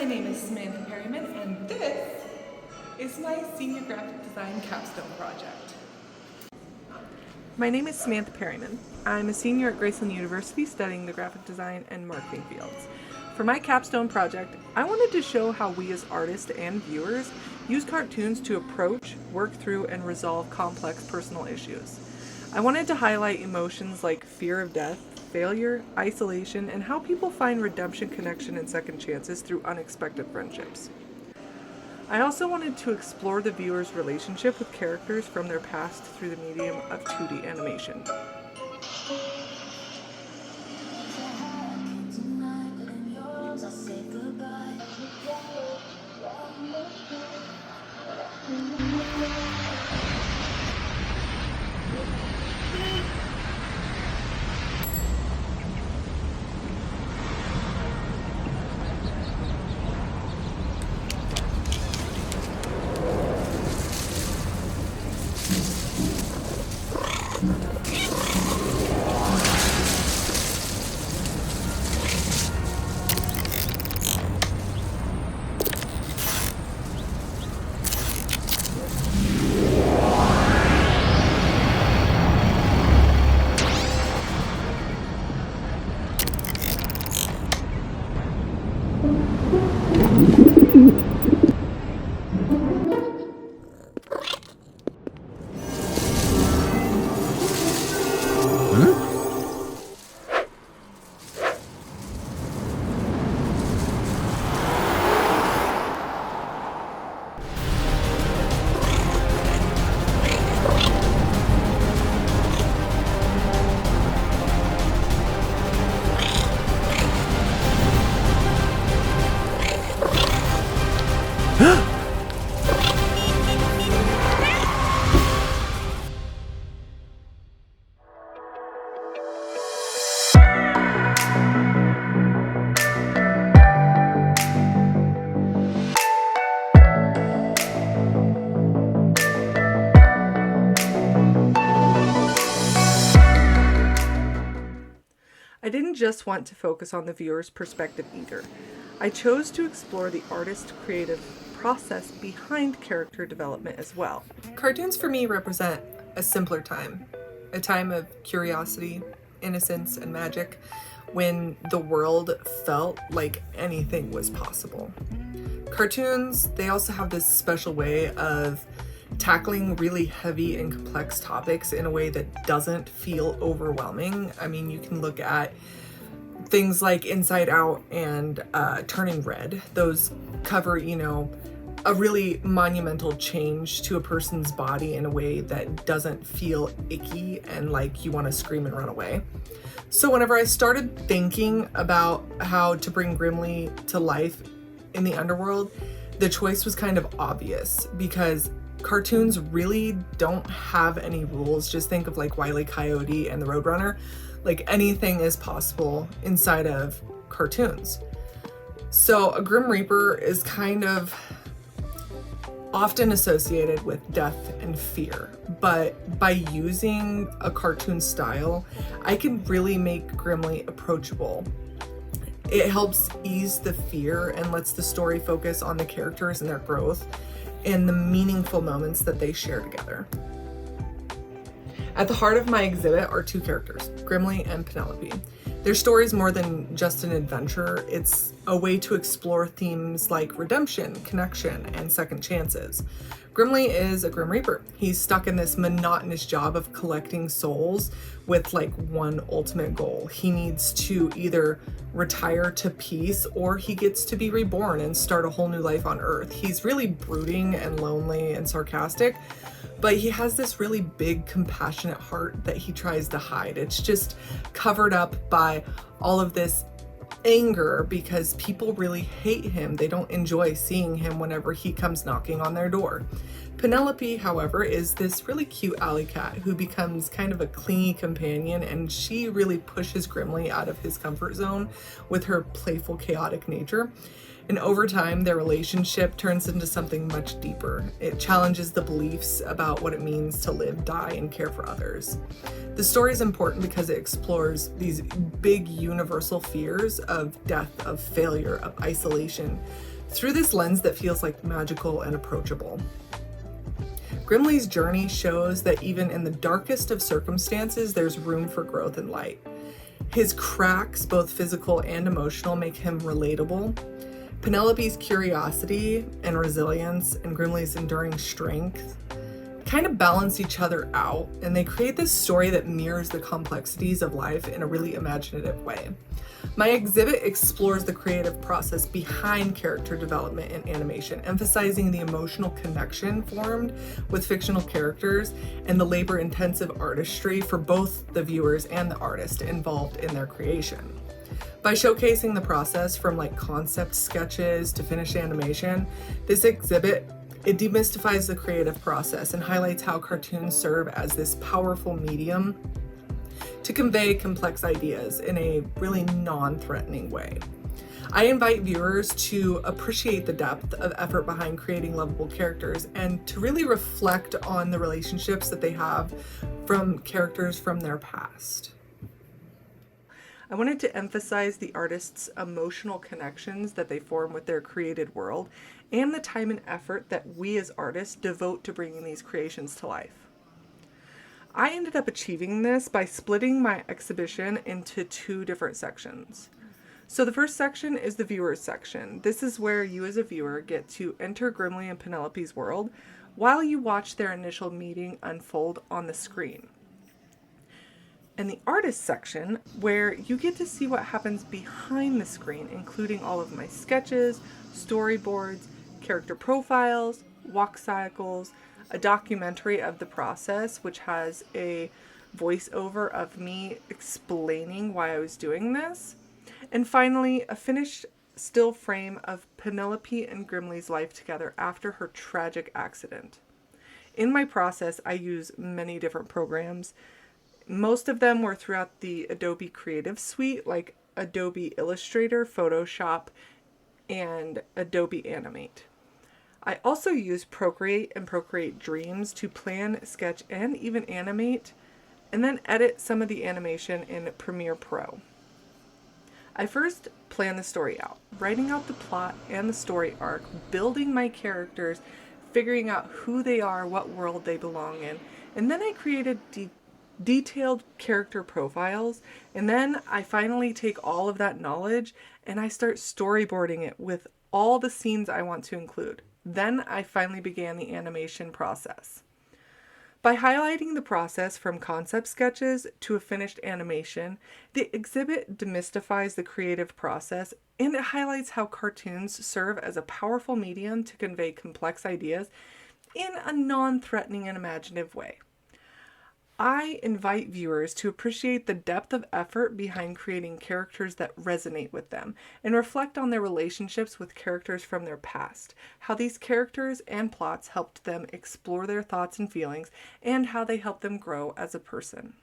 My name is Samantha Perryman, and this is my senior graphic design capstone project. My name is Samantha Perryman. I'm a senior at Grimley University studying the graphic design and marketing fields. For my capstone project, I wanted to show how we as artists and viewers use cartoons to approach, work through, and resolve complex personal issues. I wanted to highlight emotions like fear of death, failure, isolation, and how people find redemption, connection, and second chances through unexpected friendships. I also wanted to explore the viewer's relationship with characters from their past through the medium of 2D animation. I didn't just want to focus on the viewer's perspective either. I chose to explore the artist's creative process behind character development as well. Cartoons for me represent a simpler time, a time of curiosity, innocence, and magic, when the world felt like anything was possible. Cartoons, they also have this special way of tackling really heavy and complex topics in a way that doesn't feel overwhelming. I mean, you can look at things like Inside Out and Turning Red. Those cover, a really monumental change to a person's body in a way that doesn't feel icky and like you want to scream and run away. So whenever I started thinking about how to bring Grimley to life in the underworld, the choice was kind of obvious because cartoons really don't have any rules. Just think of like Wile E. Coyote and the Roadrunner. Like anything is possible inside of cartoons. So a Grim Reaper is kind of often associated with death and fear, but by using a cartoon style, I can really make Grimley approachable. It helps ease the fear and lets the story focus on the characters and their growth and the meaningful moments that they share together. At the heart of my exhibit are two characters, Grimley and Penelope. Their story is more than just an adventure. It's a way to explore themes like redemption, connection, and second chances. Grimley is a Grim Reaper. He's stuck in this monotonous job of collecting souls with like one ultimate goal. He needs to either retire to peace or he gets to be reborn and start a whole new life on Earth. He's really brooding and lonely and sarcastic, but he has this really big, compassionate heart that he tries to hide. It's just covered up by all of this anger because people really hate him. They don't enjoy seeing him whenever he comes knocking on their door. Penelope, however, is this really cute alley cat who becomes kind of a clingy companion, and she really pushes Grimley out of his comfort zone with her playful, chaotic nature. And over time, their relationship turns into something much deeper. It challenges the beliefs about what it means to live, die, and care for others. The story is important because it explores these big universal fears of death, of failure, of isolation, through this lens that feels like magical and approachable. Grimley's journey shows that even in the darkest of circumstances, there's room for growth and light. His cracks, both physical and emotional, make him relatable. Penelope's curiosity and resilience and Grimley's enduring strength kind of balance each other out, and they create this story that mirrors the complexities of life in a really imaginative way. My exhibit explores the creative process behind character development in animation, emphasizing the emotional connection formed with fictional characters and the labor-intensive artistry for both the viewers and the artist involved in their creation. By showcasing the process from concept sketches to finished animation, this exhibit, it demystifies the creative process and highlights how cartoons serve as this powerful medium to convey complex ideas in a really non-threatening way. I invite viewers to appreciate the depth of effort behind creating lovable characters and to really reflect on the relationships that they have from characters from their past. I wanted to emphasize the artists' emotional connections that they form with their created world and the time and effort that we as artists devote to bringing these creations to life. I ended up achieving this by splitting my exhibition into two different sections. So the first section is the viewers section. This is where you as a viewer get to enter Grimley and Penelope's world while you watch their initial meeting unfold on the screen. And the artist section, where you get to see what happens behind the screen, including all of my sketches, storyboards, character profiles, walk cycles, a documentary of the process, which has a voiceover of me explaining why I was doing this, and finally, a finished still frame of Penelope and Grimley's life together after her tragic accident. In my process, I use many different programs. Most of them were throughout the Adobe Creative Suite, like Adobe Illustrator, Photoshop, and Adobe Animate. I also use Procreate and Procreate Dreams to plan, sketch, and even animate, and then edit some of the animation in Premiere Pro. I first plan the story out, writing out the plot and the story arc, building my characters, figuring out who they are, what world they belong in, and then I created detailed character profiles, and then I finally take all of that knowledge and I start storyboarding it with all the scenes I want to include. Then I finally began the animation process. By highlighting the process from concept sketches to a finished animation, the exhibit demystifies the creative process and it highlights how cartoons serve as a powerful medium to convey complex ideas in a non-threatening and imaginative way. I invite viewers to appreciate the depth of effort behind creating characters that resonate with them and reflect on their relationships with characters from their past, how these characters and plots helped them explore their thoughts and feelings, and how they helped them grow as a person.